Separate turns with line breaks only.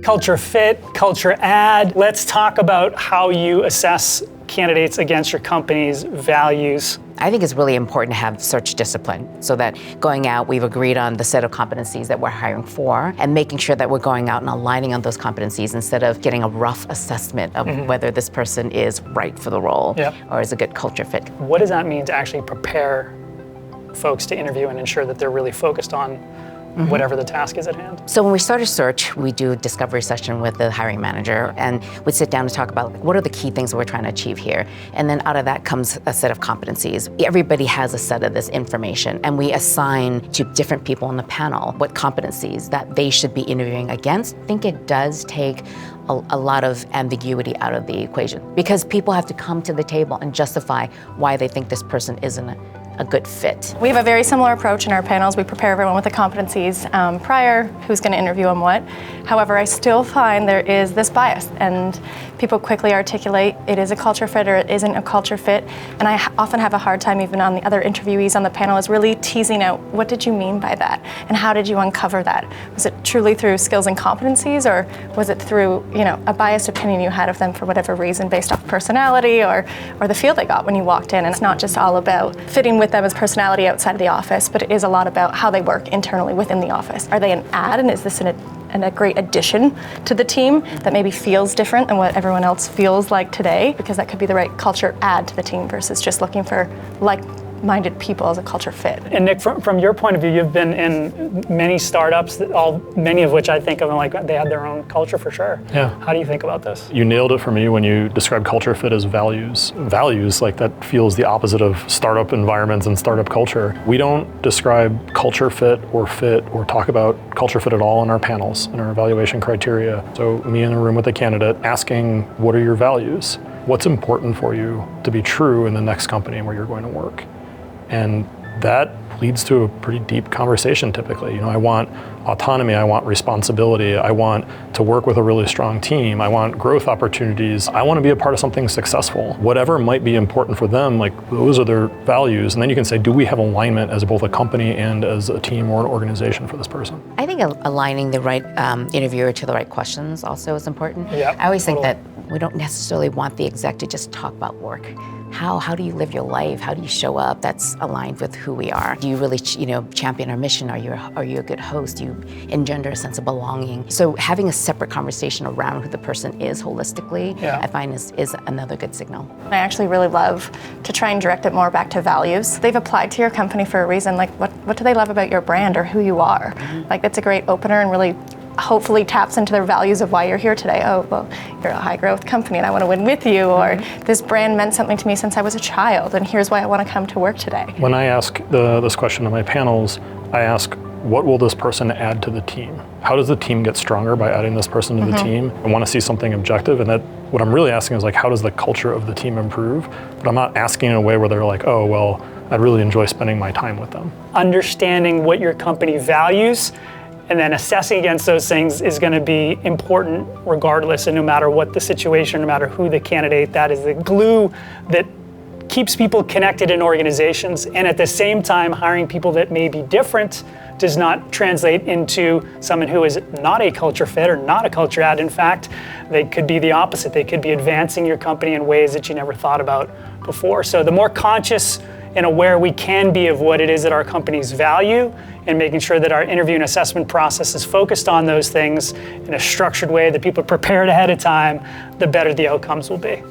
Culture fit, culture add. Let's talk about how you assess candidates against your company's values.
I think it's really important to have search discipline so that going out, we've agreed on the set of competencies that we're hiring for and making sure that we're going out and aligning on those competencies instead of getting a rough assessment of whether this person is right for the role or is a good culture fit.
What does that mean to actually prepare folks to interview and ensure that they're really focused on whatever the task is at hand?
So when we start a search, we do a discovery session with the hiring manager, and we sit down to talk about what are the key things that we're trying to achieve here. And then out of that comes a set of competencies. Everybody has a set of this information, and we assign to different people on the panel what competencies that they should be interviewing against. I think it does take a lot of ambiguity out of the equation because people have to come to the table and justify why they think this person isn't a good fit.
We have a very similar approach in our panels. We prepare everyone with the competencies prior, who's going to interview them what. However, I still find there is this bias, and people quickly articulate it is a culture fit or it isn't a culture fit. And I often have a hard time, even on the other interviewees on the panel, is really teasing out what did you mean by that and how did you uncover that? Was it truly through skills and competencies, or was it through a biased opinion you had of them for whatever reason based off personality or the feel they got when you walked in? And it's not just all about fitting with them as personality outside of the office, but it is a lot about how they work internally within the office. Are they an add, and is this a great addition to the team that maybe feels different than what everyone else feels like today? Because that could be the right culture add to the team versus just looking for like-minded people as a culture fit.
And Nick, from your point of view, you've been in many startups, many of which I think of like they had their own culture for sure.
Yeah.
How do you think about this?
You nailed it for me when you described culture fit as values. Values, like that feels the opposite of startup environments and startup culture. We don't describe culture fit or talk about culture fit at all in our panels, in our evaluation criteria. So me in a room with a candidate asking, what are your values? What's important for you to be true in the next company where you're going to work? And that leads to a pretty deep conversation typically. I want autonomy, I want responsibility, I want to work with a really strong team, I want growth opportunities, I want to be a part of something successful. Whatever might be important for them, those are their values. And then you can say, do we have alignment as both a company and as a team or an organization for this person?
I think aligning the right interviewer to the right questions also is important.
Yeah,
I always think that we don't necessarily want the exec to just talk about work. How do you live your life? How do you show up that's aligned with who we are? Do you really, champion our mission? Are you a good host? Do you engender a sense of belonging? So having a separate conversation around who the person is holistically, I find is another good signal.
I actually really love to try and direct it more back to values. They've applied to your company for a reason. Like, what do they love about your brand or who you are? Like, that's a great opener and really hopefully taps into their values of why you're here today. Oh, well, you're a high growth company and I want to win with you, or this brand meant something to me since I was a child and here's why I want to come to work today.
When I ask this question to my panels, I ask, what will this person add to the team? How does the team get stronger by adding this person to the team? I want to see something objective, and that what I'm really asking is how does the culture of the team improve? But I'm not asking in a way where they're like, oh, well, I'd really enjoy spending my time with them.
Understanding what your company values and then assessing against those things is going to be important regardless, and no matter what the situation, no matter who the candidate, that is the glue that keeps people connected in organizations. And at the same time, hiring people that may be different does not translate into someone who is not a culture fit or not a culture add. In fact, they could be the opposite. They could be advancing your company in ways that you never thought about before. So the more conscious and aware we can be of what it is that our companies value, and making sure that our interview and assessment process is focused on those things in a structured way that people are prepared ahead of time, the better the outcomes will be.